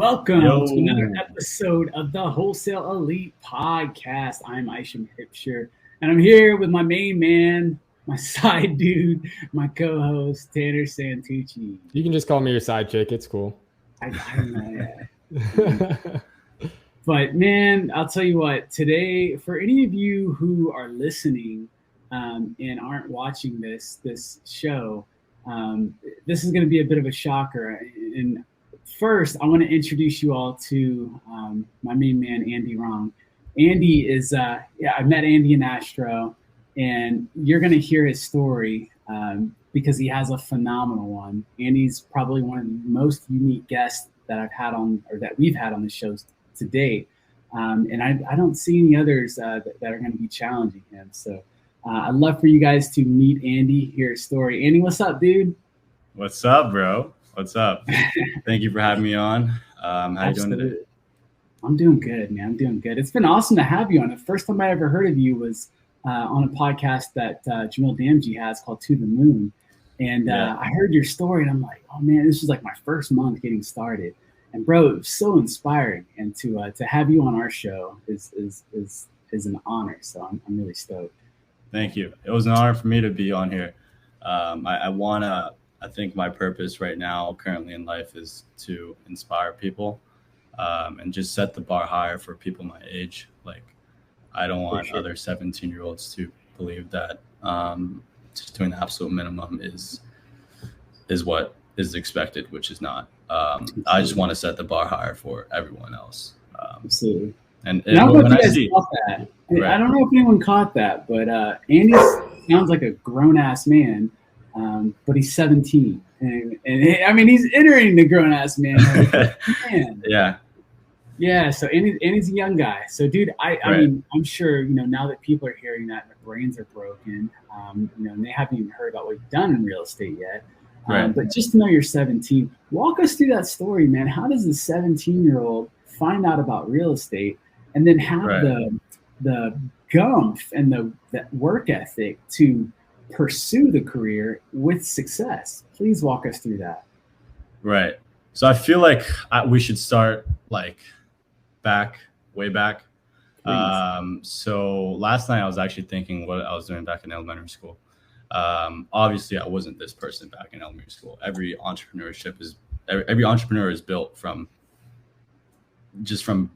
Welcome Yo. to another episode of the Wholesale Elite Podcast. I'm Isham and I'm here with my main man, my side dude, my co-host, Tanner Santucci. You can just call me your side chick. It's cool. I know. But man, I'll tell you what, today, for any of you who are listening and aren't watching this show, this is going to be a bit of a shocker. And first, I want to introduce you all to my main man, Andy Rong. Andy is, I met Andy in Astro, and you're going to hear his story because he has a phenomenal one. Andy's probably one of the most unique guests that I've had on, or that we've had on the shows to date. And I don't see any others that are going to be challenging him. So I'd love for you guys to meet Andy, hear his story. Andy, what's up, dude? What's up, bro? What's up? Thank you for having me on. How you doing today? I'm doing good, man. I'm doing good. It's been awesome to have you on. The first time I ever heard of you was on a podcast that Jamil Damji has called To the Moon. And I heard your story, and I'm like, oh, man, this was like my first month getting started. And, bro, it was so inspiring. And to have you on our show is an honor. So I'm really stoked. Thank you. It was an honor for me to be on here. I think my purpose right now, currently in life, is to inspire people and just set the bar higher for people my age. Like, I don't want other 17-year-olds to believe that just doing the absolute minimum is what is expected, which is not. I just want to set the bar higher for everyone else. Absolutely. And I don't know when if you I guys see, caught that. Right. I don't know if anyone caught that, but Andy sounds like a grown-ass man. But he's 17, and I mean, he's entering the grown-ass man. Man. Yeah. So Andy's a young guy. So, dude, I mean, I'm sure now that people are hearing that, their brains are broken. And they haven't even heard about what you've done in real estate yet. But just to know you're 17, walk us through that story, man. How does a 17-year-old find out about real estate and then have the gumph and that work ethic to pursue the career with success? Please walk us through that. Right. So I feel like we should start like way back. So last night I was actually thinking what I was doing back in elementary school. Obviously I wasn't this person back in elementary school. Every entrepreneur is built from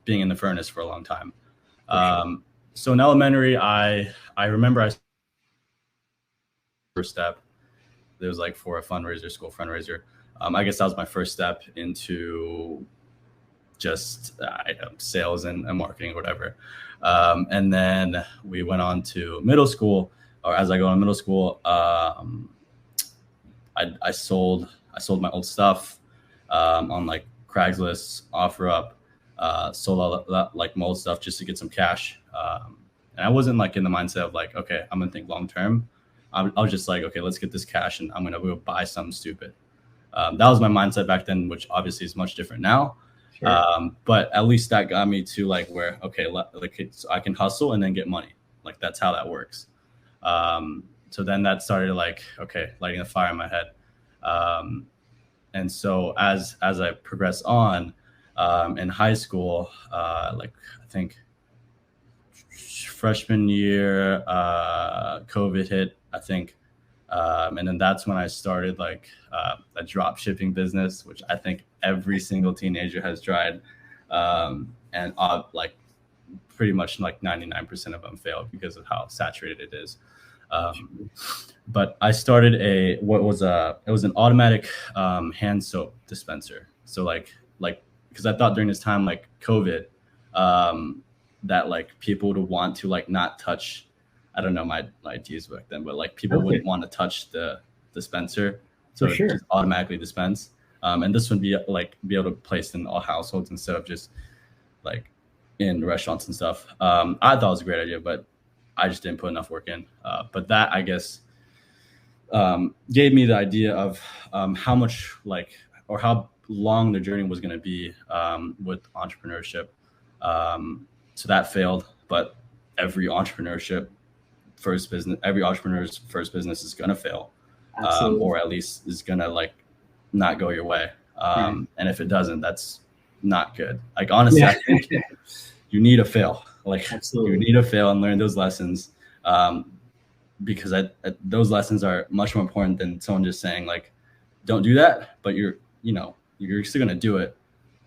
being in the furnace for a long time. So in elementary, I remember first step. There was like for a school fundraiser. I guess that was my first step into just sales and marketing or whatever. And then we went on to middle school, or as I go on middle school, I sold my old stuff on like Craigslist, OfferUp, sold all like my old stuff just to get some cash. And I wasn't like in the mindset of like, okay, I'm gonna think long term. I was just like, okay, let's get this cash and I'm going to go buy something stupid. That was my mindset back then, which obviously is much different now. Sure. But at least that got me to like where, okay, so I can hustle and then get money. Like that's how that works. So then that started like, okay, lighting a fire in my head. And so as I progressed on in high school, like I think freshman year, COVID hit, I think. And then that's when I started like a drop shipping business, which I think every single teenager has tried. And like pretty much like 99% of them fail because of how saturated it is. But I started it was an automatic hand soap dispenser. So like, because I thought during this time, like COVID, that like people would want to like not touch, I don't know my ideas back then, but like people wouldn't want to touch the dispenser, so it just automatically dispense. And this would be able to place in all households instead of just like in restaurants and stuff. I thought it was a great idea, but I just didn't put enough work in. But that I guess gave me the idea of how much or how long the journey was going to be with entrepreneurship. So that failed, but every entrepreneur's first business is going to fail, or at least is going to like not go your way. And if it doesn't, that's not good. Like, honestly, I think you need to fail. Like, Absolutely. you need to fail and learn those lessons, because those lessons are much more important than someone just saying like, don't do that, but you're still going to do it.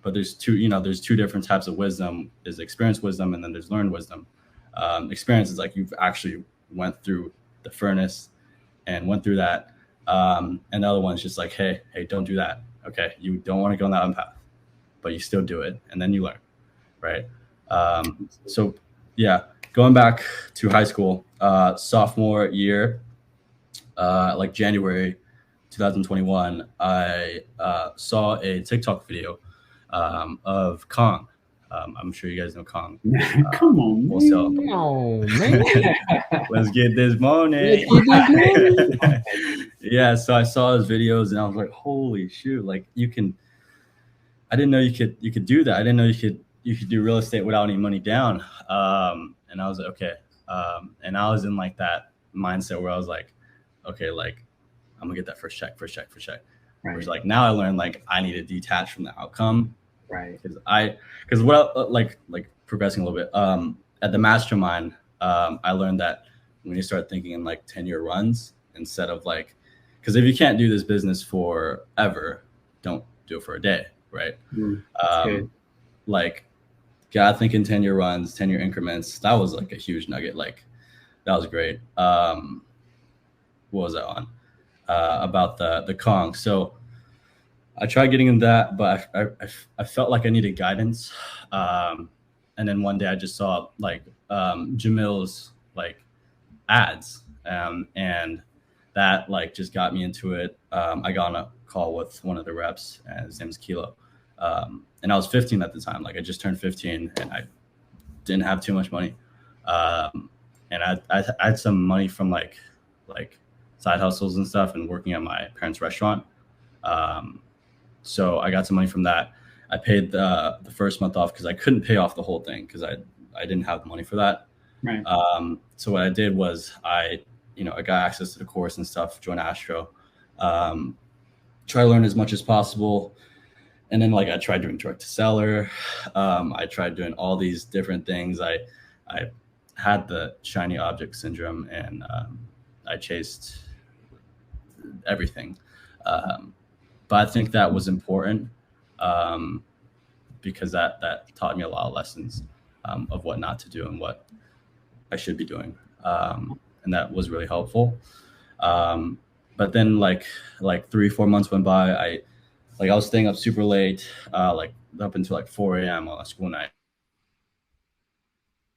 But there's two different types of wisdom. There's experience wisdom, and then there's learned wisdom. Experience is like you've actually went through the furnace and went through that. And the other one's just like, hey, don't do that. Okay, you don't want to go on that path, but you still do it, and then you learn, right? So yeah, going back to high school, sophomore year, like January 2021, I saw a TikTok video of Kong. I'm sure you guys know Kong. Come on, Wholesale. Oh, man. Let's get this money. Yeah, so I saw his videos and I was like, holy shoot, like I didn't know you could do that. I didn't know you could do real estate without any money down. And I was like, okay. And I was in like that mindset where I was like, okay, like I'm gonna get that first check. Right. Which like now I learned like I need to detach from the outcome. Right. Because what like progressing a little bit, at the mastermind, I learned that when you start thinking in like 10-year runs instead of like, because if you can't do this business forever, don't do it for a day, right? Like, gotta think in 10-year runs, 10-year increments. That was like a huge nugget. Like, that was great. What was I on? About the Kong. So I tried getting into that, but I felt like I needed guidance. And then one day I just saw like Jamil's like ads, and that like just got me into it. I got on a call with one of the reps, and his name is Kilo. And I was 15 at the time. Like I just turned 15 and I didn't have too much money. And I had some money from like side hustles and stuff and working at my parents' restaurant. So I got some money from that. I paid the first month off because I couldn't pay off the whole thing because I didn't have the money for that. Right. So what I did was I got access to the course and stuff, joined Astro, try to learn as much as possible. And then like I tried doing direct to seller. I tried doing all these different things. I had the shiny object syndrome, and I chased everything. But I think that was important, because that taught me a lot of lessons of what not to do and what I should be doing. And that was really helpful. But then like 3-4 months went by. I was staying up super late, like up until like 4 a.m. on a school night.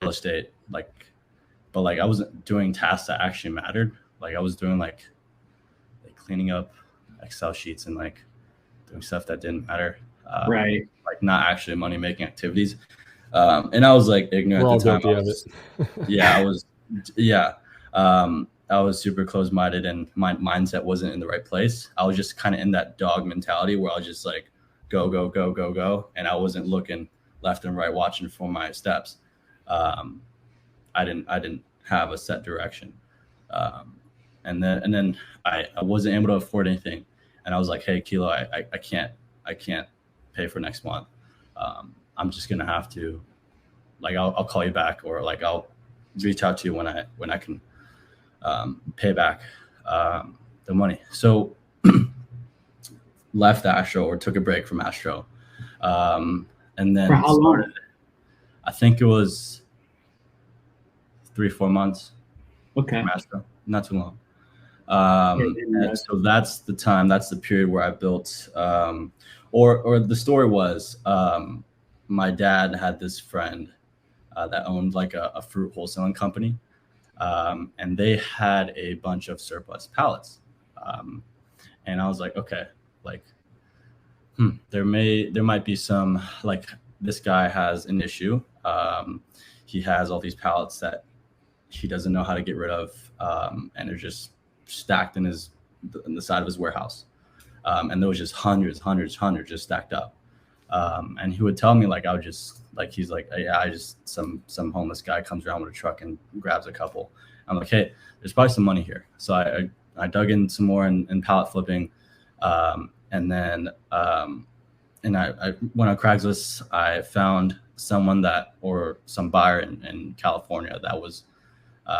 Real estate, but like I wasn't doing tasks that actually mattered. Like I was doing like cleaning up Excel sheets and like doing stuff that didn't matter. Right. Like not actually money making activities. And I was like ignorant at the time. Yeah, I was. Yeah. I was super closed-minded and my mindset wasn't in the right place. I was just kind of in that dog mentality where I was just like, go, go, go, go, go. And I wasn't looking left and right, watching for my steps. I didn't have a set direction. And then I wasn't able to afford anything. And I was like, hey, Kilo, I can't pay for next month. I'm just going to have to, like, I'll call you back, or like, I'll reach out to you when I can pay back the money. So left Astro, or took a break from Astro. And then for how long? I think it was 3-4 months. Okay. From Astro. Not too long. And so that's the period where I built, or the story was, my dad had this friend that owned like a fruit wholesaling company. And they had a bunch of surplus pallets. And I was like, okay, like, there might be some, like, this guy has an issue. He has all these pallets that he doesn't know how to get rid of. And they're just stacked in the side of his warehouse. And there was just hundreds just stacked up. And he would tell me, like, I would just, like, he's like, yeah, I just, some homeless guy comes around with a truck and grabs a couple. I'm like, hey, there's probably some money here. So I dug in some more in pallet flipping. And then and I went on Craigslist. I found someone or some buyer in California that was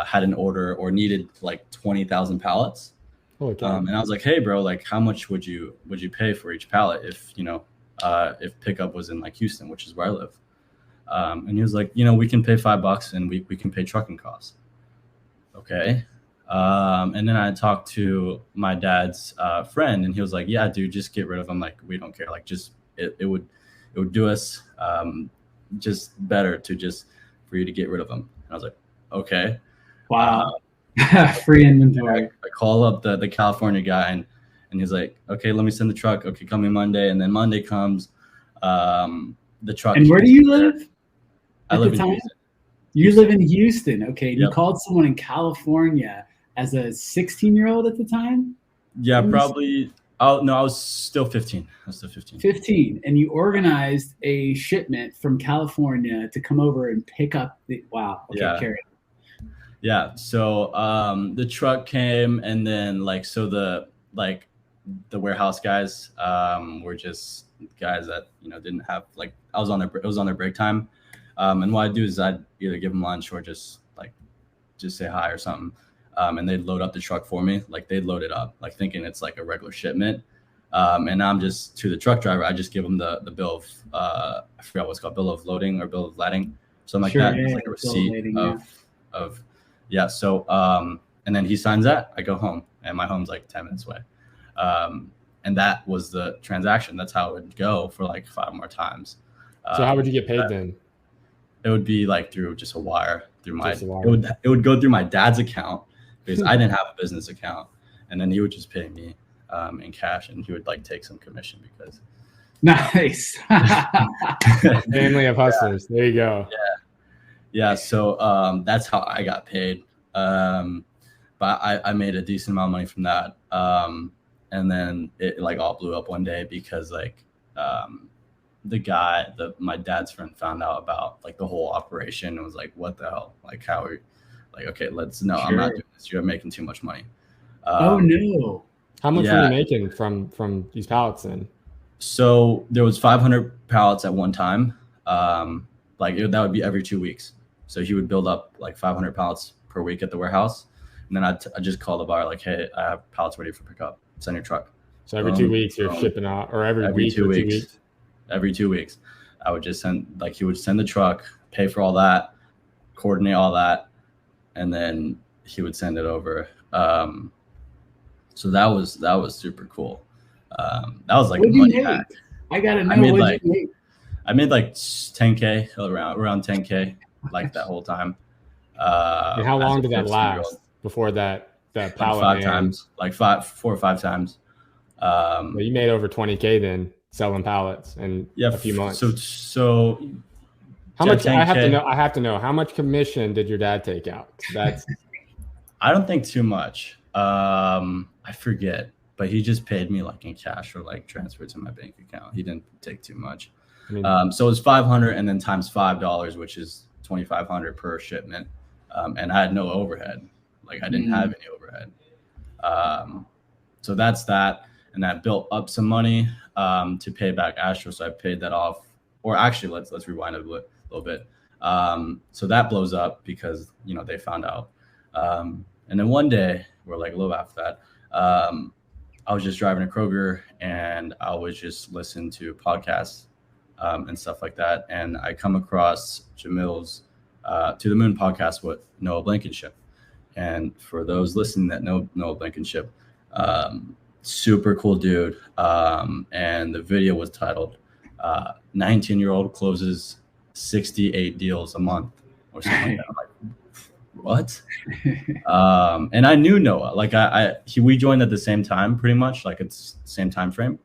had an order or needed like 20,000 pallets. Okay. And I was like, hey, bro, like how much would you pay for each pallet if if pickup was in like Houston, which is where I live? And he was like, we can pay $5 and we can pay trucking costs. Okay. And then I talked to my dad's friend, and he was like, yeah, dude, just get rid of them. Like, we don't care. Like, just it would do us just better for you to get rid of them. And I was like, okay. Wow. Free inventory. I call up the California guy, and he's like, okay, let me send the truck. Okay, coming Monday. And then Monday comes, the truck. And where do you live? I live in Houston. You live in Houston. Okay. Yep. You called someone in California as a 16-year-old at the time? Yeah, probably. Oh, no, I was still 15. 15. And you organized a shipment from California to come over and pick up wow. Okay, yeah. Carry on. Yeah. So the truck came, and then the warehouse guys were just guys that didn't have it was on their break time, and what I'd do is I'd either give them lunch or just say hi or something, and they'd load up the truck for me. They'd load it up thinking it's like a regular shipment, and I'm just to the truck driver. I just give them the bill of I forgot what's called, bill of loading or bill of lading, something like that. Yeah, it's like a receipt of yeah. So and then he signs that. I go home, and my home's like 10 minutes away. And that was the transaction. That's how it would go for 5 more times. So how would you get paid then? It would be through just a wire through my. Wire. It would go through my dad's account because I didn't have a business account, and then he would just pay me in cash, and he would take some commission because. Nice. Family of hustlers. Yeah. There you go. Yeah. So that's how I got paid. But I made a decent amount of money from that. And then it all blew up one day because the guy, my dad's friend, found out about the whole operation and was like, what the hell? How are you? Okay, I'm not doing this. You're making too much money. Oh no. How much were you making from these pallets then? So there was 500 pallets at one time. That would be every 2 weeks. So he would build up 500 pallets per week at the warehouse. And then I just call the buyer hey, I have pallets ready for pickup. Send your truck. So every 2 weeks you're shipping out, or every week 2 weeks. Every 2 weeks, I would just send he would send the truck, pay for all that, coordinate all that, and then he would send it over. So that was super cool. That was a money hack. I gotta know what you made. I made 10K around 10K that whole time. And how long did that last before that pallet? 5 times, 4 or 5 times. Well, you made over 20K then selling pallets in a few months. So how much? 10K, I have to know how much commission did your dad take out? That's. I don't think too much. I forget, but he just paid me in cash or transferred to my bank account. He didn't take too much. So it was 500 and then times $5, which is 2,500 per shipment. And I had no overhead. I didn't have any overhead. So that's that. And that built up some money to pay back Astro. So I paid that off. Or actually, let's rewind a little bit. So that blows up because, they found out. And then one day, or a little after that, I was just driving to Kroger and I was just listening to podcasts and stuff like that. And I come across Jamil's To the Moon podcast with Noah Blankenship. And for those listening that know Noah Blankenship, super cool dude. And the video was titled 19-year-old closes 68 deals a month or something like that. I'm like, what? And I knew Noah. We joined at the same time, pretty much. It's the same time frame.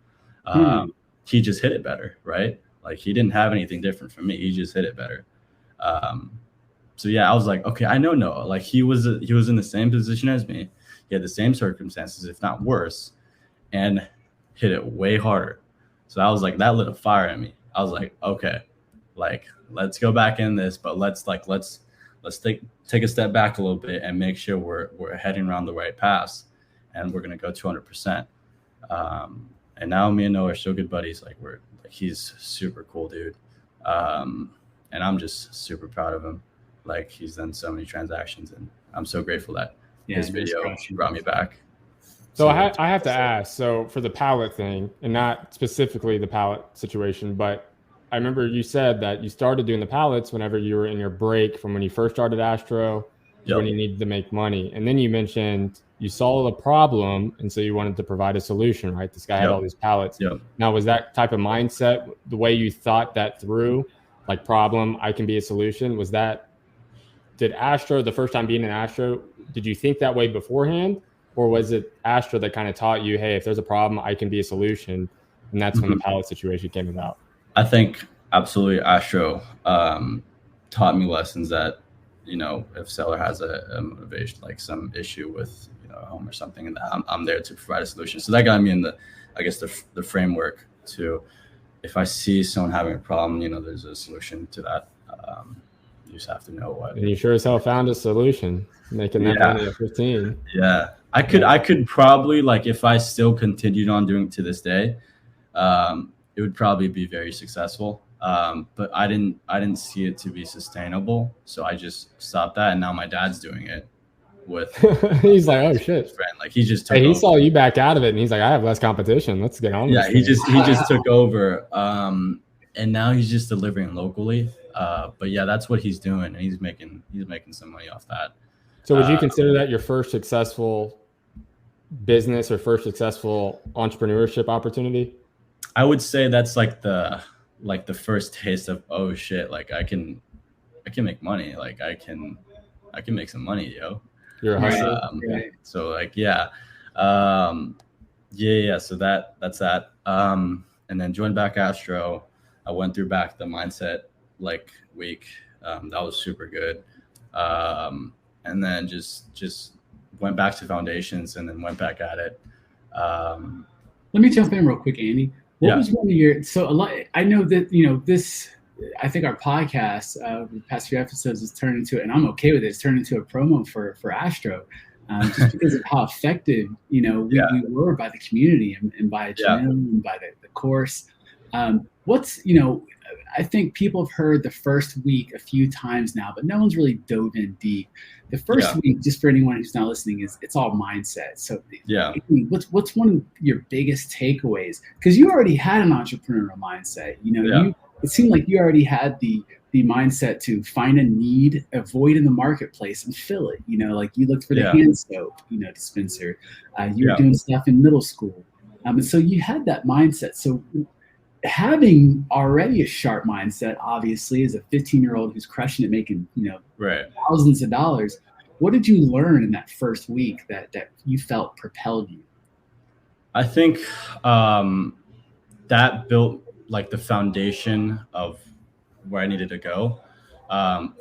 He just hit it better, right? He didn't have anything different from me. He just hit it better. So yeah, I was like, okay, I know Noah. He was in the same position as me. He had the same circumstances, if not worse, and hit it way harder. So I was like, that lit a fire in me. I was like, okay, let's go back in this, but let's take a step back a little bit and make sure we're heading around the right path, and we're gonna go 200%. And now me and Noah are still good buddies. he's super cool dude. And I'm just super proud of him. Like, he's done so many transactions, and I'm so grateful that his video brought me back. So I have to ask, so for the pallet thing, and not specifically the pallet situation, but I remember you said that you started doing the pallets whenever you were in your break from when you first started Astro, when you needed to make money. And then you mentioned you saw the problem, and so you wanted to provide a solution, right? This guy had all these pallets. Now, was that type of mindset, the way you thought that through, like problem, I can be a solution? Was that, did Astro, the first time being in Astro, did you think that way beforehand? Or was it Astro that kind of taught you, hey, if there's a problem, I can be a solution? And that's when the pallet situation came about. I think absolutely Astro taught me lessons that, you know, if seller has a motivation, like some issue with, you know, a home or something, and I'm there to provide a solution. So that got me in the framework to, if I see someone having a problem, you know, there's a solution to that. You just have to know what. And you sure as hell found a solution, making that money at 15. Yeah. I could probably, like, if I still continued on doing it to this day, it would probably be very successful. But I didn't see it to be sustainable. So I just stopped that. And now my dad's doing it with, he's like, oh shit. Friend. Like, he just took he over. Saw you back out of it, and he's like, I have less competition. Let's get on. Yeah. He just took over. And now he's just delivering locally. But yeah, that's what he's doing. And he's making some money off that. So would you consider that your first successful business or first successful entrepreneurship opportunity? I would say that's like the first taste of, oh shit, like I can make money. Like I can make some money, yo. You're a hustler. So like, yeah. So that's that. And then joined back Astro. I went through back the mindset like week. That was super good. And then just went back to foundations and then went back at it. Let me jump in real quick, Andy. What was one of your, I know that, you know, this, I think our podcast, the past few episodes has turned into, and I'm okay with it, it's turned into a promo for Astro, just because of how effective, you know, we were by the community and by Jim and by the course. What's, you know, I think people have heard the first week a few times now, but no one's really dove in deep. The first week, just for anyone who's not listening, it's all mindset. So what's one of your biggest takeaways? Because you already had an entrepreneurial mindset. You know, it seemed like you already had the mindset to find a need, a void in the marketplace, and fill it. You know, like you looked for the hand soap, you know, dispenser. You were doing stuff in middle school, and so you had that mindset. So having already a sharp mindset, obviously, as a 15-year-old who's crushing it, making, you know, thousands of dollars, what did you learn in that first week that you felt propelled you? I think that built like the foundation of where I needed to go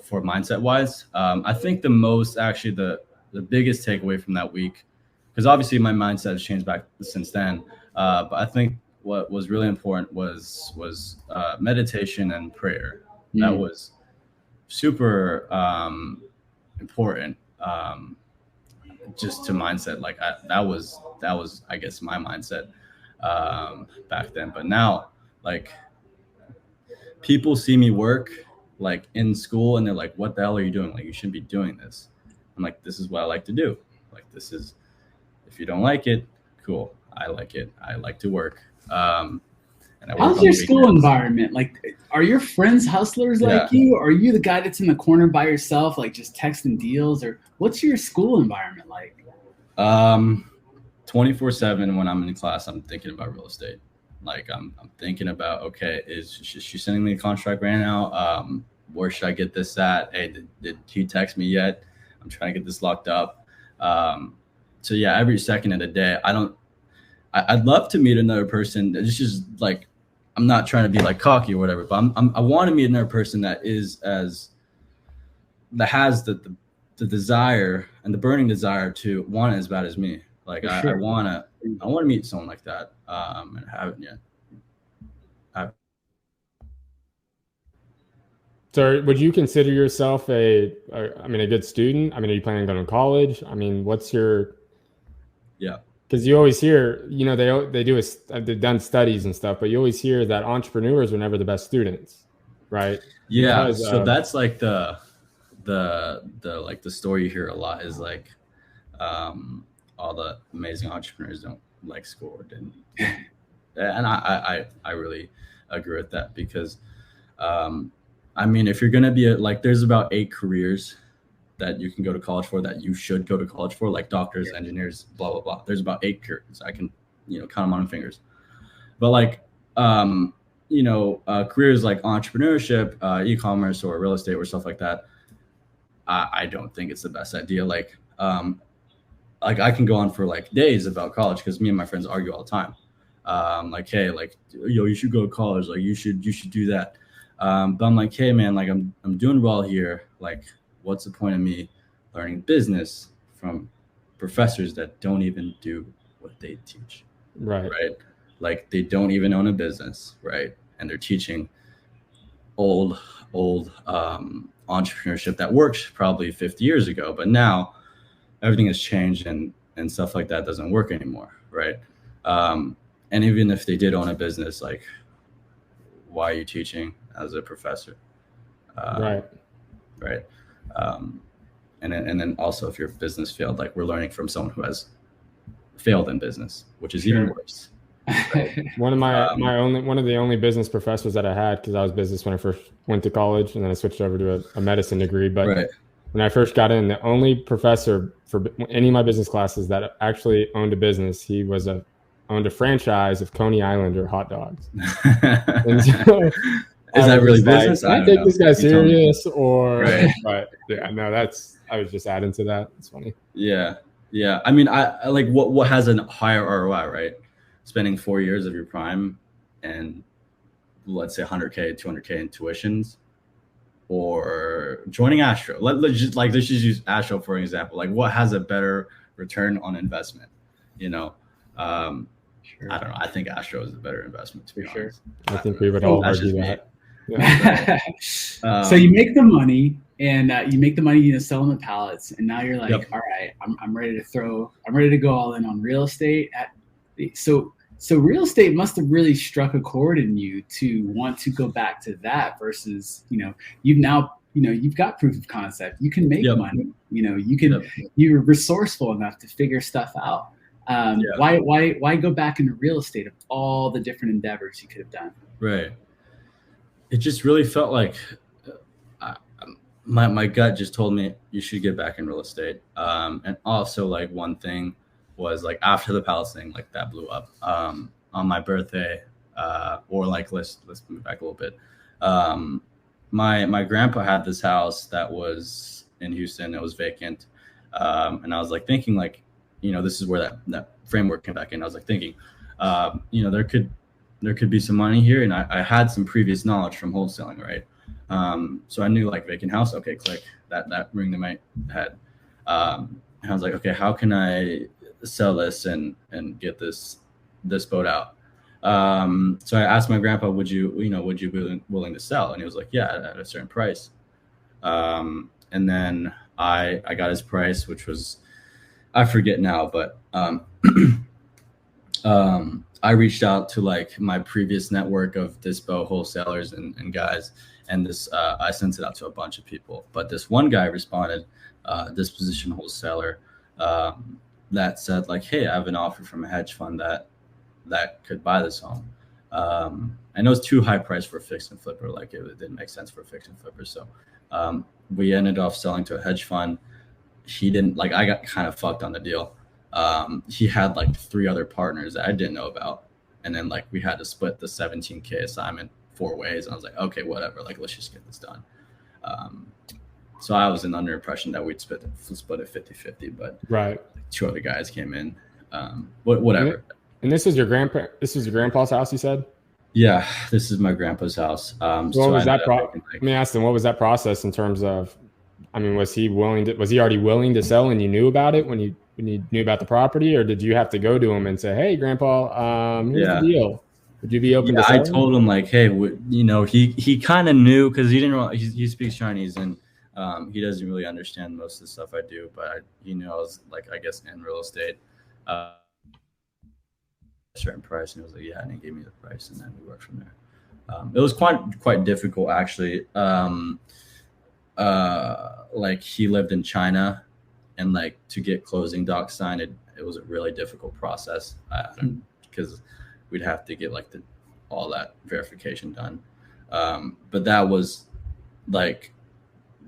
for mindset wise. I think the biggest takeaway from that week, because obviously my mindset has changed back since then, but I think what was really important was meditation and prayer. That was super important, just to mindset. Like that was I guess my mindset back then. But now, like, people see me work like in school and they're like, what the hell are you doing? Like, you shouldn't be doing this. I'm like, this is what I like to do. Like, this is, if you don't like it, cool. I like it. I like to work. How's your school environment? Like, are your friends hustlers like you? Or are you the guy that's in the corner by yourself, like just texting deals? Or what's your school environment like? 24/7 when I'm in class, I'm thinking about real estate. Like I'm thinking about, okay, is she sending me a contract right now? Where should I get this at? Hey, did he text me yet? I'm trying to get this locked up. So yeah, every second of the day, I'd love to meet another person. It's just like, I'm not trying to be like cocky or whatever, but I want to meet another person that has the desire and the burning desire to want it as bad as me. Like I want to meet someone like that. And I haven't yet. So would you consider yourself a good student? I mean, are you planning on going to college? I mean, what's your... Yeah. because you always hear, they've done studies and stuff, but you always hear that entrepreneurs are never the best students, right? Yeah. So that's like the like the story you hear a lot is like, all the amazing entrepreneurs don't like school or didn't. And I really agree with that because, I mean, if you're going to be like, there's about 8 careers that you can go to college for, that you should go to college for, like doctors, engineers, blah, blah, blah. There's about 8 careers. I can, count them on my fingers. But like, careers like entrepreneurship, e-commerce or real estate or stuff like that, I don't think it's the best idea. Like I can go on for like days about college because me and my friends argue all the time. Like, hey, like, you should go to college. Like, you should do that. But I'm like, hey, man, like, I'm doing well here. Like, what's the point of me learning business from professors that don't even do what they teach? Right. Like, they don't even own a business, right? And they're teaching old entrepreneurship that worked probably 50 years ago, but now everything has changed and stuff like that doesn't work anymore, right? And even if they did own a business, like, why are you teaching as a professor? Right. And then also, if your business failed, like, we're learning from someone who has failed in business, which is even worse. Right? One of the only business professors that I had, because I was business when I first went to college, and then I switched over to a medicine degree. But when I first got in, the only professor for any of my business classes that actually owned a business, he owned a franchise of Coney Islander hot dogs. And so is that really business? Can I take this guy serious or? Right. But yeah, no, I was just adding to that. It's funny. Yeah. I mean, I like what has a higher ROI, right? Spending 4 years of your prime and let's say 100K, 200K in tuitions, or joining Astro. Let's just use Astro for an example. Like, what has a better return on investment? Sure. I don't know. I think Astro is a better investment, to be honest. I think we would all argue that. Yeah. So you make the money, and you make the money, selling the pallets, and now you're like, all right, I'm ready to go all in on real estate. So real estate must have really struck a chord in you to want to go back to that versus, you've got proof of concept. You can make money. You're resourceful enough to figure stuff out. Why go back into real estate of all the different endeavors you could have done? Right. It just really felt like my gut just told me you should get back in real estate. And also, like, one thing was, like, after the palace thing, like, that blew up on my birthday, or like, let's move back a little bit. My grandpa had this house that was in Houston. It was vacant. And I was like thinking, like, this is where that framework came back in. I was like thinking, there could be some money here. And I had some previous knowledge from wholesaling, right? So I knew, like, vacant house. Okay, click, that ring in my head. And I was like, okay, how can I sell this and get this boat out? So I asked my grandpa, would you be willing to sell? And he was like, yeah, at a certain price. And then I got his price, which was, I forget now, but I reached out to, like, my previous network of dispo wholesalers and guys, and this I sent it out to a bunch of people. But this one guy responded, disposition wholesaler, that said, like, hey, I have an offer from a hedge fund that could buy this home. And it was too high price for a fix and flipper. Like, it didn't make sense for a fix and flipper. So we ended up selling to a hedge fund. He didn't, like, I got kind of fucked on the deal. He had, like, 3 other partners that I didn't know about. And then, like, we had to split the 17K assignment 4 ways. And I was like, okay, whatever. Like, let's just get this done. So I was under impression that we'd split it 50-50, but right. 2 other guys came in. Whatever. And this is your grandpa's house, you said? Yeah, this is my grandpa's house. What was that? Let me ask them, what was that process in terms of, I mean, was he already willing to sell and you knew about it when you knew about the property, or did you have to go to him and say, hey, grandpa, here's the deal. Would you be open to selling? I told him, like, hey, he kind of knew, because he didn't he speaks Chinese, and he doesn't really understand most of the stuff I do, but he knows, like, I guess, in real estate. certain price, and he was like, yeah, and he gave me the price, and then we worked from there. It was quite difficult actually. Like he lived in China, and like to get closing docs signed, it was a really difficult process because we'd have to get like all that verification done. But that was like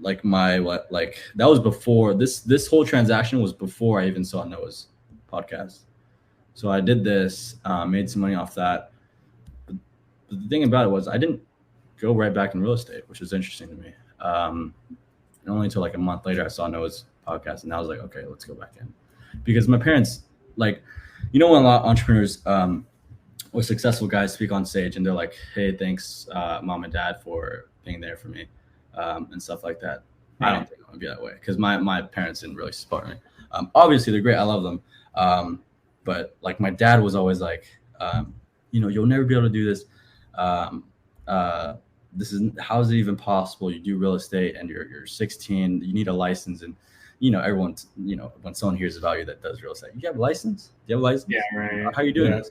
that was before this whole transaction was before I even saw Noah's podcast. So I did this, made some money off that. But the thing about it was I didn't go right back in real estate, which was interesting to me. And only until like a month later I saw Noah's podcast, and I was like, okay, let's go back in. Because my parents, like, when a lot of entrepreneurs or successful guys speak on stage and they're like, hey, thanks mom and dad for being there for me, and stuff like that. I don't think I want to be that way, because my parents didn't really support me. Obviously they're great, I love them, but like my dad was always like, you'll never be able to do this. This is, how is it even possible? You do real estate and you're 16, you need a license. And everyone, when someone hears about you that does real estate, you have a license? Do you have a license? Yeah, right. How are you doing this?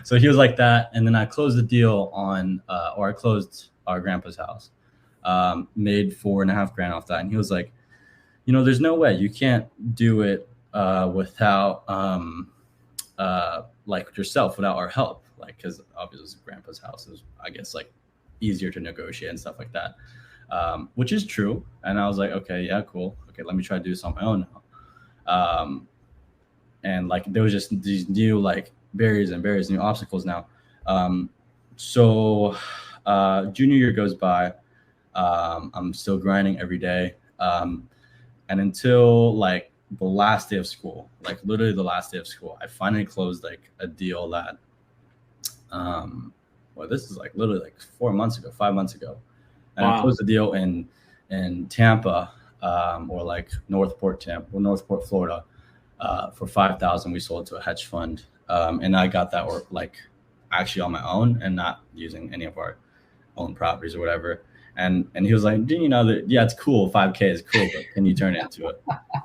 So he was like that. And then I closed the deal I closed our grandpa's house, made $4,500 off that. And he was like, there's no way you can't do it without like yourself, without our help. Like, because obviously it's grandpa's house, is, I guess, like easier to negotiate and stuff like that, which is true. And I was like, okay, yeah, cool. Okay, let me try to do this on my own now. And like there was just these new like barriers, new obstacles now. So junior year goes by. I'm still grinding every day. And until like the last day of school, like literally the last day of school, I finally closed like a deal that, this is like literally like 5 months ago. And wow. I closed the deal in Tampa, or like Northport, Florida, for $5,000. We sold it to a hedge fund. And I got that work like actually on my own and not using any of our own properties or whatever. And he was like, that, yeah, it's cool. 5K is cool, but can you turn it into it?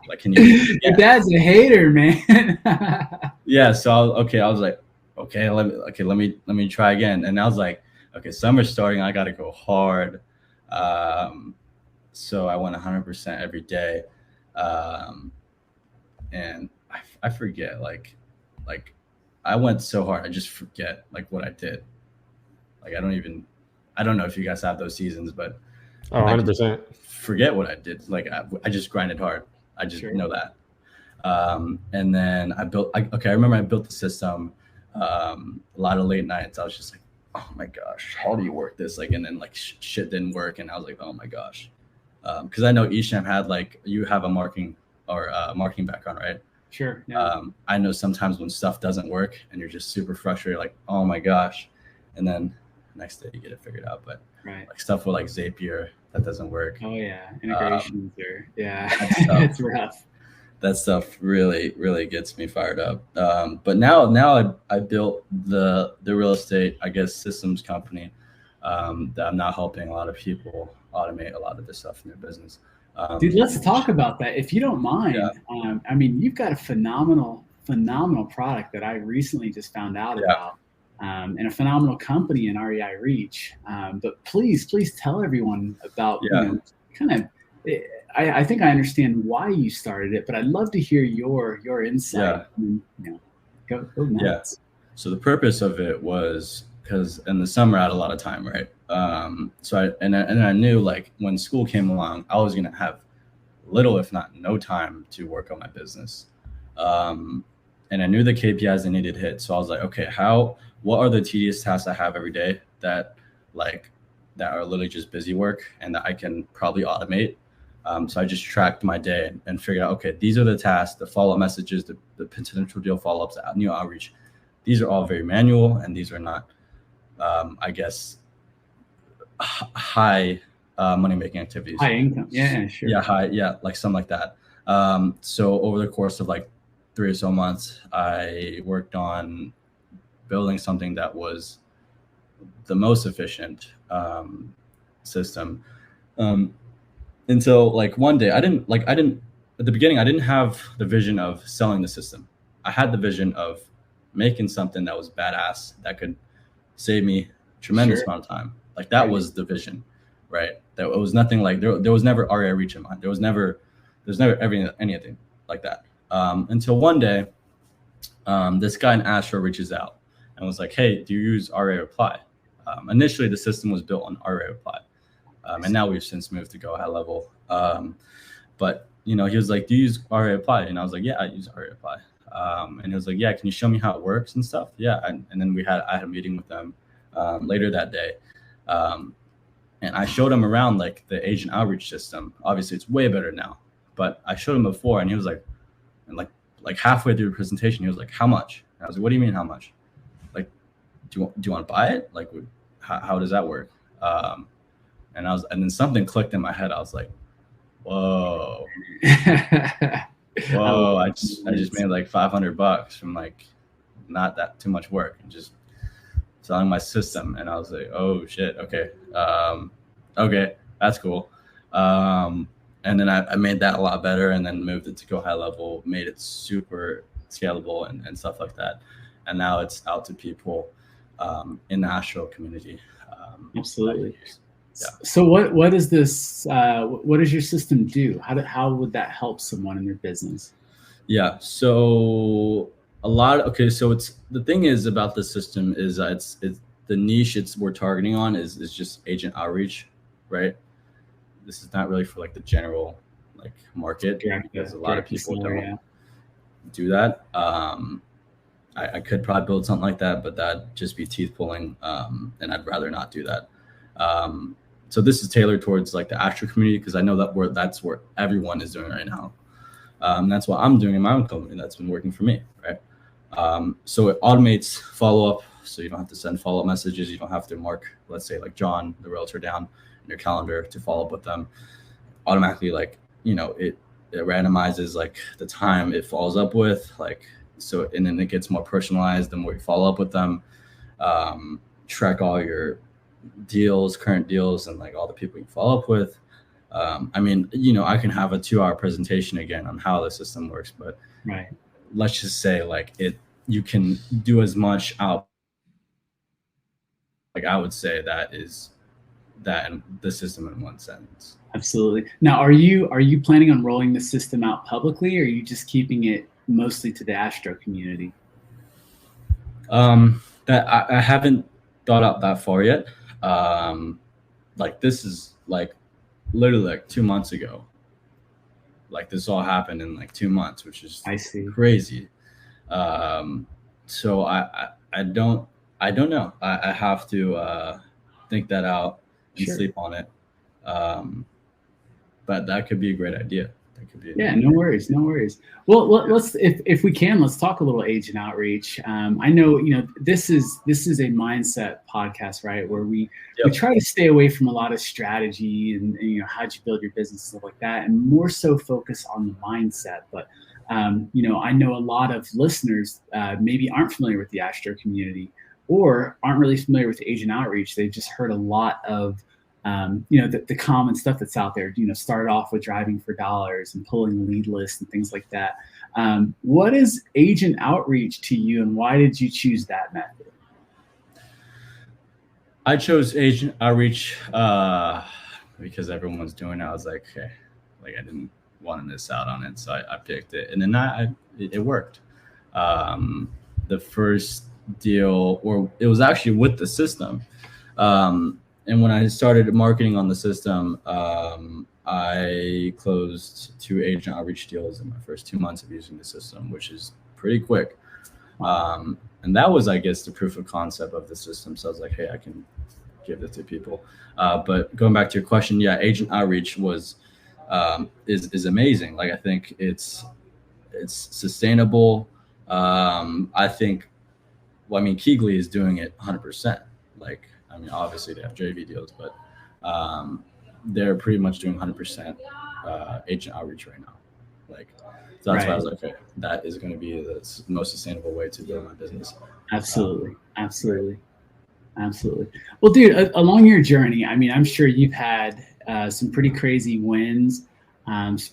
Like, can you? Yeah. Your dad's a hater, man. Yeah. So I was like, okay, let me try again. And I was like, okay, summer's starting. I got to go hard. So I went 100% every day. And I forget, like I went so hard. I just forget like what I did. Like, I don't know if you guys have those seasons, but 100%. Forget what I did. Like I just grinded hard. I just know that. And then I remember I built the system. A lot of late nights. I was just like, oh my gosh, how do you work this? Like, and then like shit didn't work, and I was like, oh my gosh, because I know Isham had like, you have a marketing background, right? Sure. Yeah. I know sometimes when stuff doesn't work and you're just super frustrated, like, oh my gosh, and then next day you get it figured out. But like stuff with like Zapier that doesn't work. Oh yeah, integrations it's rough. That stuff really, really gets me fired up. But now I built the real estate, I guess, systems company that I'm now helping a lot of people automate a lot of this stuff in their business. Dude, let's talk about that if you don't mind. Yeah. I mean, you've got a phenomenal product that I recently just found out about, and a phenomenal company in REI Reach. But please tell everyone about kind of. I think I understand why you started it, but I'd love to hear your insight. Yeah. Go nuts. Yeah. So the purpose of it was because in the summer I had a lot of time, right? So I knew like when school came along, I was gonna have little, if not no time to work on my business. And I knew the KPIs I needed to hit. So I was like, okay, what are the tedious tasks I have every day that are literally just busy work and that I can probably automate? So I just tracked my day and figured out, okay, these are the tasks, the follow-up messages, the potential deal follow-ups, new outreach. These are all very manual, and these are not, I guess, high money-making activities. High income, yeah, sure. Yeah, like something like that. So over the course of like 3 or so months, I worked on building something that was the most efficient system. Until like one day, I didn't at the beginning, I didn't have the vision of selling the system. I had the vision of making something that was badass that could save me tremendous amount of time. Like that was the vision, right? That it was nothing like there was never RA reach in mind. There's never anything like that. Until one day, this guy in Astro reaches out and was like, "Hey, do you use RA Reply?" Initially, the system was built on RA Reply, and now we've since moved to Go High Level. But he was like, "Do you use RA Reply?" And I was like, "Yeah, I use RA Reply." And he was like, "Yeah, can you show me how it works and stuff?" Yeah, and then I had a meeting with them later that day, and I showed him around like the agent outreach system. Obviously, it's way better now, but I showed him before, and he was like, like halfway through the presentation, he was like, "How much?" And I was like, "What do you mean how much? Like, do you want to buy it? Like, how does that work?" And then something clicked in my head. I was like, "Whoa, whoa!" I just made like $500 from like not that too much work and just selling my system. And I was like, "Oh shit, okay, okay, that's cool." And then I made that a lot better, and then moved it to Go High Level, made it super scalable and stuff like that. And now it's out to people in the Astro community. Absolutely. Yeah. So what is this? What does your system do? How would that help someone in their business? Yeah. So so it's the thing is about the system is it's the niche we're targeting on is just agent outreach, right? This is not really for like the general like market because a lot of people don't do that. I could probably build something like that, but that'd just be teeth pulling, and I'd rather not do that. So this is tailored towards like the Astro community because I know that's where everyone is doing right now. That's what I'm doing in my own company. That's been working for me, right? So it automates follow-up, so you don't have to send follow-up messages. You don't have to mark, let's say, like John, the realtor, down in your calendar to follow up with them. Automatically, like it randomizes like the time it follows up with, like so, and then it gets more personalized the more you follow up with them. Track all your deals, current deals, and like all the people you follow up with. I mean, I can have a 2-hour presentation again on how the system works, but let's just say like you can do as much out. Like I would say that is that in the system in one sentence. Absolutely. Now, are you planning on rolling the system out publicly, or are you just keeping it mostly to the Astro community? That I haven't thought out that far yet. Like this is like literally like 2 months ago. Like this all happened in like 2 months, which is crazy. So I don't know. I have to think that out and sleep on it. But that could be a great idea. That could be no worries. Well, let's if we can, let's talk a little agent outreach. I know this is a mindset podcast, right? Where we try to stay away from a lot of strategy and how'd you build your business and stuff like that, and more so focus on the mindset. But I know a lot of listeners maybe aren't familiar with the Astro community or aren't really familiar with agent outreach. They've just heard a lot of the common stuff that's out there, started off with driving for dollars and pulling lead lists and things like that. What is agent outreach to you, and why did you choose that method? I chose agent outreach because everyone's doing it. I was like, okay, like I didn't want to miss out on it, so I picked it, and then it worked. The first deal, or it was actually with the system. And when I started marketing on the system, I closed 2 agent outreach deals in my first 2 months of using the system, which is pretty quick. And that was, I guess, the proof of concept of the system. So I was like, hey, I can give this to people. But going back to your question, yeah, agent outreach is amazing. Like I think it's sustainable. I think, Keegley is doing it 100%. Like, obviously they have JV deals, but they're pretty much doing 100% agent outreach right now. Like, so that's why I was like, okay, that is going to be the most sustainable way to build my business. Absolutely. Well, dude, along your journey, I'm sure you've had some pretty crazy wins.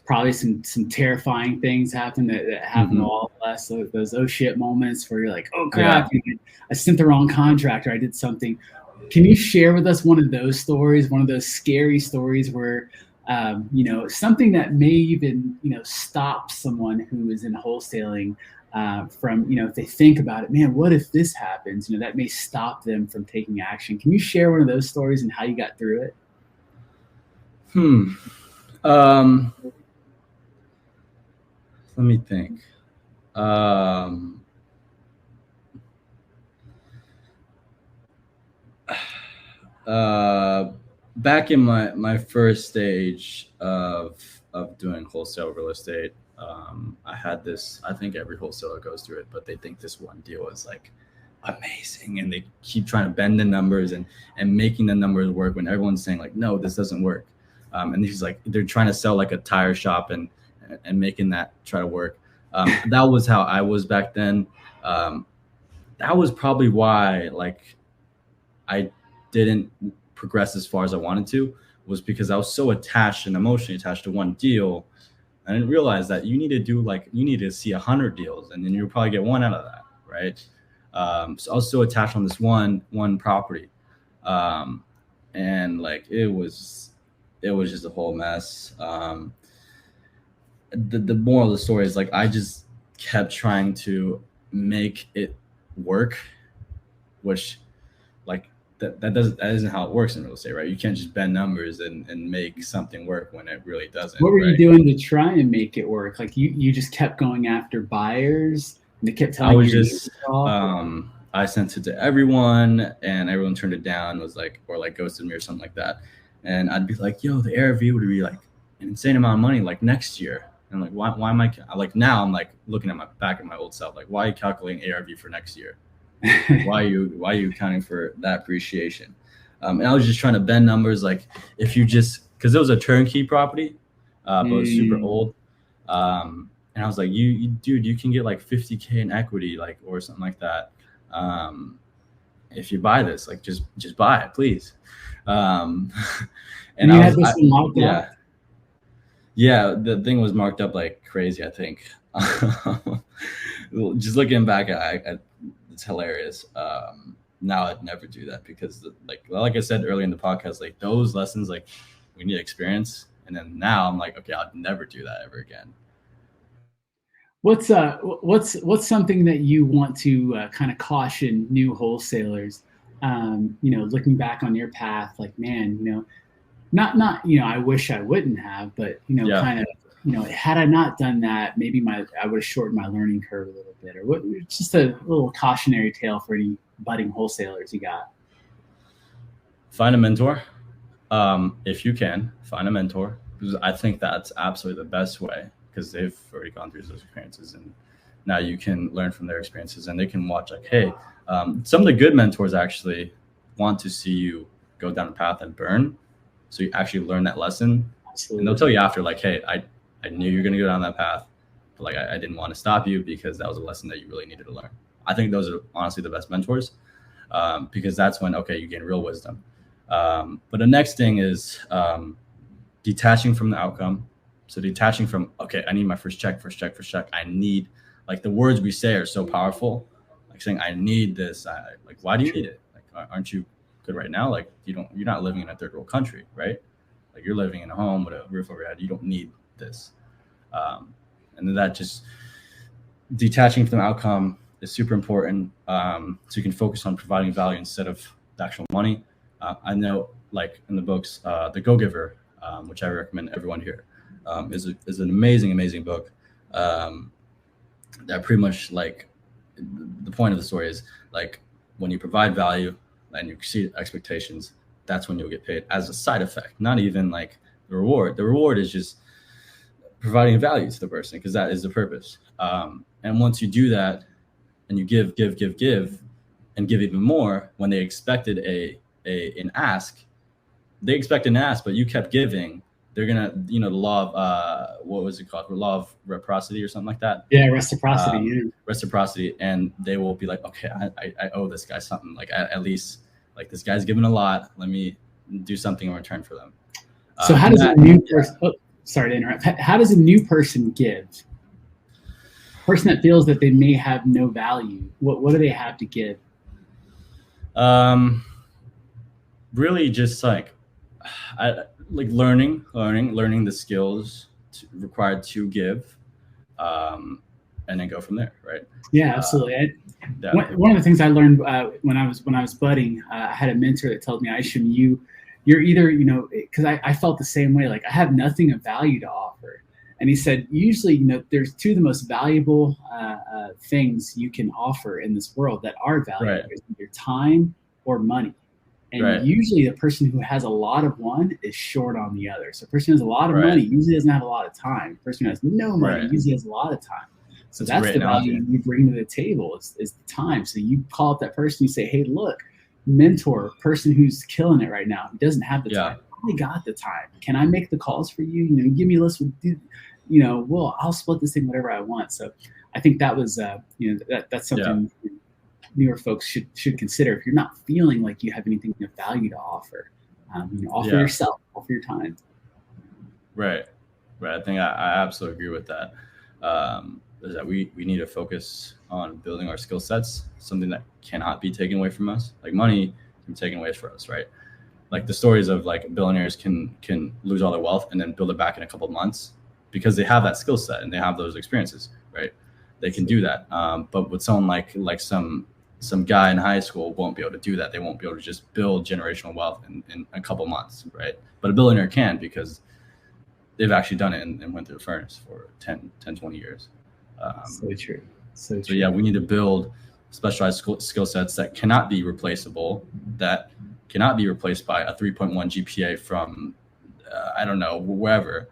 Probably some terrifying things happen that happen to all of us. So those oh shit moments where you're like, oh crap, I sent the wrong contract or I did something. Can you share with us one of those stories, one of those scary stories where something that may even stop someone who is in wholesaling from if they think about it, man, what if this happens? That may stop them from taking action. Can you share one of those stories and how you got through it? Let me think. Back in my first stage of doing wholesale real estate, I had this, I think every wholesaler goes through it, but they think this one deal is like amazing and they keep trying to bend the numbers and making the numbers work when everyone's saying like, no, this doesn't work. And he's like, they're trying to sell like a tire shop and making that try to work. That was how I was back then. That was probably why like I didn't progress as far as I wanted to, was because I was so attached and emotionally attached to one deal. I didn't realize that you need to see 100 deals and then you'll probably get one out of that, right? So I was so attached on this one property, and like it was just a whole mess. The moral of the story is like I just kept trying to make it work, which like that isn't how it works in real estate, right? You can't just bend numbers and make something work when it really doesn't. What were you doing to try and make it work? Like you just kept going after buyers and they kept telling you. I sent it to everyone and everyone turned it down, was like, or like ghosted me or something like that. And I'd be like, yo, the ARV would be like an insane amount of money like next year. And I'm like, why am I like, now I'm like looking at my old self, like, why are you calculating ARV for next year? why are you accounting for that appreciation? And I was just trying to bend numbers, like if you just, because it was a turnkey property, but it was super old. And I was like, dude, you can get like 50K in equity, like, or something like that. If you buy this, like just buy it, please. And you had this marked up? Yeah, the thing was marked up like crazy, I think. Just looking back at it's hilarious. Now I'd never do that because like I said earlier in the podcast, like those lessons, like we need experience. And then now I'm like, okay, I'll never do that ever again. What's something that you want to kind of caution new wholesalers? Looking back on your path, like, man, not I wish I wouldn't have, but kind of, had I not done that, maybe I would have shortened my learning curve a little bit, or just a little cautionary tale for any budding wholesalers you got. Find a mentor. If you can, find a mentor, because I think that's absolutely the best way, because they've already gone through those experiences and now you can learn from their experiences and they can watch like, hey, some of the good mentors actually want to see you go down a path and burn. So you actually learn that lesson. Absolutely. And they'll tell you after like, hey, I knew you were going to go down that path, but like, I didn't want to stop you because that was a lesson that you really needed to learn. I think those are honestly the best mentors, because that's when, okay, you gain real wisdom. But the next thing is detaching from the outcome. So detaching from, okay, I need my first check. I need, like the words we say are so powerful. Like saying, I need this. Like, why do you need it? Like, aren't you good right now? Like, you're not living in a third world country, right? Like you're living in a home with a roof over your head. You don't need this. And then that just detaching from the outcome is super important. So you can focus on providing value instead of the actual money. I know, like in the books, The Go-Giver, which I recommend everyone here, is an amazing book. That pretty much, like, the point of the story is like when you provide value and you exceed expectations, that's when you'll get paid as a side effect, not even like the reward. The reward is just providing value to the person, because that is the purpose. And once you do that and you give and give even more, when they expected an ask, but you kept giving, they're gonna, the law of what was it called? The law of reciprocity or something like that. Yeah, reciprocity. Reciprocity, and they will be like, okay, I owe this guy something. Like at least, like this guy's given a lot. Let me do something in return for them. So how does a new person? sorry to interrupt. How does a new person give? Person that feels that they may have no value. What do they have to give? Really just like learning the skills required to give, and then go from there, right? Yeah, absolutely. One of the things I learned when I was budding, I had a mentor that told me, Isham, you're either, because I felt the same way, like I have nothing of value to offer. And he said, usually, there's two of the most valuable things you can offer in this world that are valuable, right? Either time or money. And usually the person who has a lot of one is short on the other. So a person who has a lot of money usually doesn't have a lot of time. The person who has no money usually has a lot of time. So that's the value you bring to the table is the time. So you call up that person, you say, hey, look, mentor, person who's killing it right now, who doesn't have the time. I got the time. Can I make the calls for you? Give me a list. I'll split this thing whatever I want. So I think that was, that's something newer folks should consider. If you're not feeling like you have anything of value to offer, offer yourself, offer your time. Right. I think I absolutely agree with that. Is that we need to focus on building our skill sets, something that cannot be taken away from us. Like money can be taken away from us, right? Like the stories of like billionaires can lose all their wealth and then build it back in a couple of months because they have that skill set and they have those experiences, right? They can do that. But with someone like some guy in high school won't be able to do that. They won't be able to just build generational wealth in a couple months, right? But a billionaire can because they've actually done it and went through the furnace for 10, 20 years. So true. So yeah, we need to build specialized skill sets that cannot be replaceable, that cannot be replaced by a 3.1 GPA from, I don't know, wherever.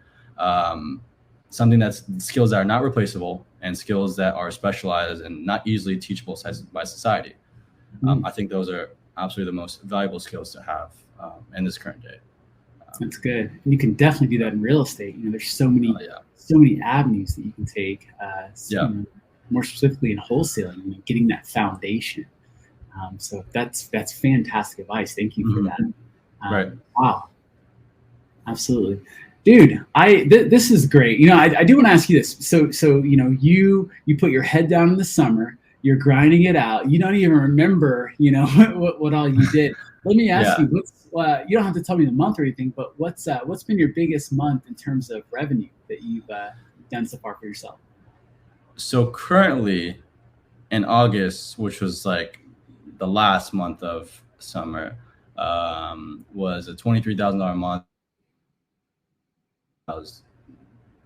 Something that's skills that are not replaceable and skills that are specialized and not easily teachable by society. I think those are absolutely the most valuable skills to have in this current day. That's good. And you can definitely do that in real estate. There's so many avenues that you can take. More specifically in wholesaling, getting that foundation. So that's fantastic advice. Thank you for that. Wow. Absolutely. Dude, this is great. I do want to ask you this. So you put your head down in the summer, you're grinding it out. You don't even remember, what all you did. Let me ask you, you don't have to tell me the month or anything, but what's been your biggest month in terms of revenue that you've done so far for yourself? So currently in August, which was like the last month of summer, was a $23,000 month. That was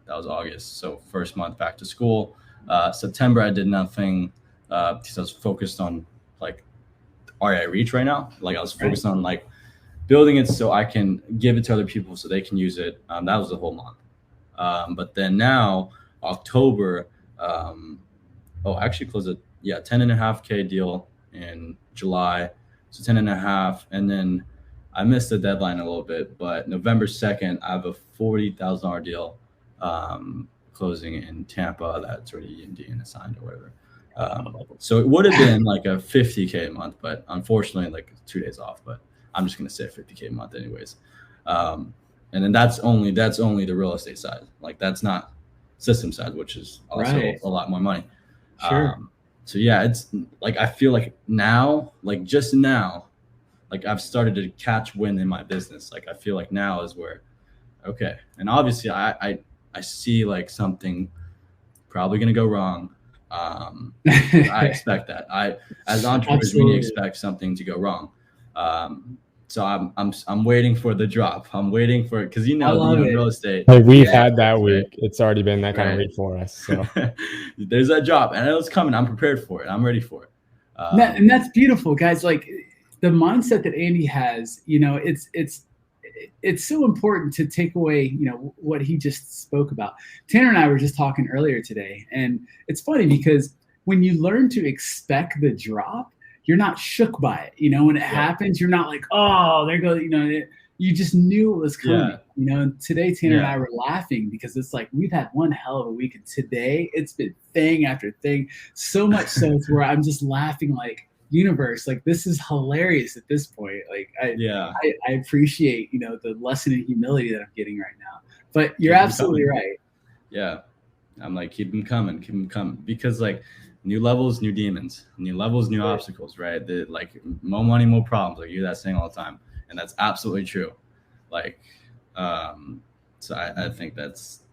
August. So first month back to school. September, I did nothing because I was focused on like REI Reach right now. Like I was focused on like building it so I can give it to other people so they can use it. That was the whole month. But then now October, I actually closed a 10.5K deal in July. So 10.5, and then I missed the deadline a little bit, but November 2nd, I have a $40,000 deal closing in Tampa that's already in assigned or whatever. So it would have been like a 50K a month, but unfortunately, like 2 days off. But I'm just gonna say 50K a month anyways. And then that's only the real estate side. Like that's not system side, which is also a lot more money. Sure. So yeah, it's like I feel like now, like just now, like I've started to catch wind in my business. Like I feel like now is where, okay. And obviously I see like something probably gonna go wrong. I expect that. As entrepreneurs, we need to expect something to go wrong. So I'm waiting for the drop. I'm waiting for it because real estate. Hey, we've had that week. It's already been that kind of week for us. So there's that drop, and it's coming. I'm prepared for it. I'm ready for it. And that's beautiful, guys. Like the mindset that Andy has, it's so important to take away, what he just spoke about. Tanner and I were just talking earlier today, and it's funny because when you learn to expect the drop, you're not shook by it. When it happens, you're not like, oh, there goes, you just knew it was coming. And today Tanner and I were laughing because it's like we've had one hell of a week, and today it's been thing after thing, so much so to where I'm just laughing like, universe, like this is hilarious at this point. Like I appreciate the lesson in humility that I'm getting right now. But you're absolutely right. Yeah. I'm like, keep them coming, because like new levels, new demons, new levels, new obstacles, right? Like more money, more problems. Like you hear that saying all the time, and that's absolutely true. Like, so I think that's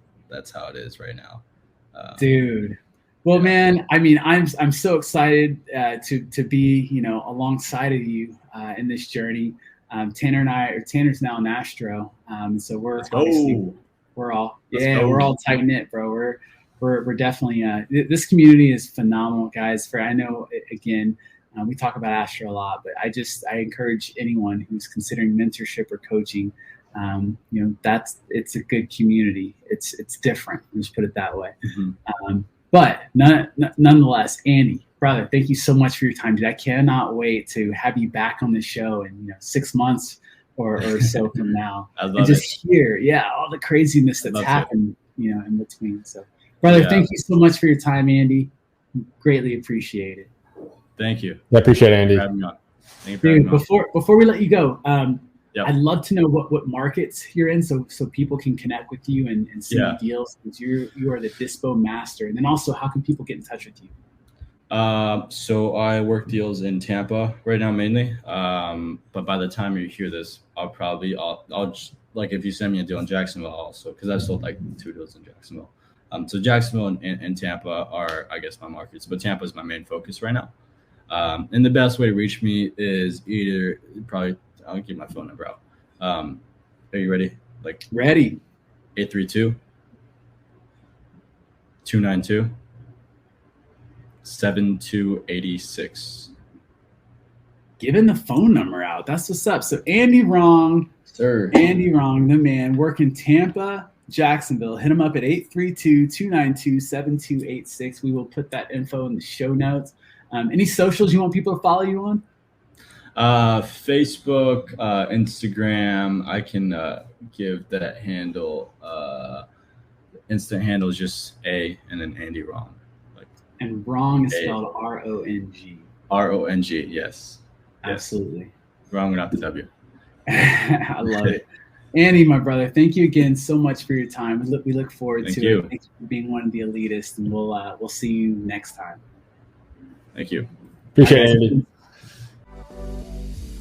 how it is right now, dude. Well, man, I mean, I'm so excited to be, you know, alongside of you in this journey. Tanner's now in Astro, so we're all tight knit, bro. We're definitely this community is phenomenal, guys. I know again, we talk about Astro a lot, but I encourage anyone who's considering mentorship or coaching. You know, it's a good community. It's different. Let's put it that way. Mm-hmm. But nonetheless, Andy, brother, thank you so much for your time, dude. I cannot wait to have you back on the show in 6 months or so from now, and just hear all the craziness that's happened, in between. So, brother, thank you so much for your time, Andy. Greatly appreciate it. Thank you. I appreciate it, Andy. Dude, before we let you go, I'd love to know what markets you're in, so people can connect with you and see deals, because you are the dispo master. And then also, how can people get in touch with you? So I work deals in Tampa right now mainly. But by the time you hear this, I'll just, like, if you send me a deal in Jacksonville also, because I've sold like 2 deals in Jacksonville. So Jacksonville and Tampa are, I guess, my markets, but Tampa is my main focus right now. And the best way to reach me is either I'll give my phone number out. Are you ready? Ready. 832-292-7286. Giving the phone number out. That's what's up. So Andy Rong, sir. Andy Rong, the man, working Tampa, Jacksonville. Hit him up at 832-292-7286. We will put that info in the show notes. Any socials you want people to follow you on? Facebook, Instagram. I can give that handle. Instant handle is just A and then Andy Rong. And Rong is spelled R-O-N-G. R-O-N-G, yes. Absolutely. Wrong without the W. I love it. Andy, my brother, thank you again so much for your time. We look forward to it. Thanks for being one of the elitists, and we'll see you next time. Thank you. Appreciate it, Andy.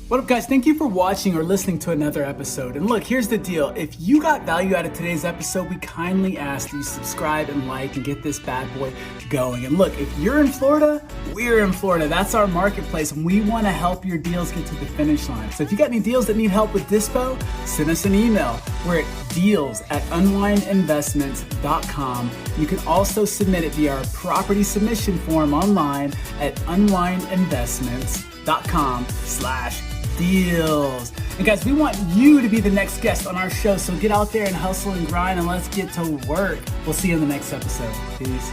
What up, guys? Thank you for watching or listening to another episode. And look, here's the deal. If you got value out of today's episode, we kindly ask that you subscribe and like and get this bad boy going. And look, if you're in Florida, we're in Florida. That's our marketplace, and we want to help your deals get to the finish line. So if you got any deals that need help with dispo, send us an email. We're at deals@unwindinvestments.com. You can also submit it via our property submission form online at unwindinvestments.com/deals. And guys, we want you to be the next guest on our show, so get out there and hustle and grind, and let's get to work. We'll see you in the next episode. Peace.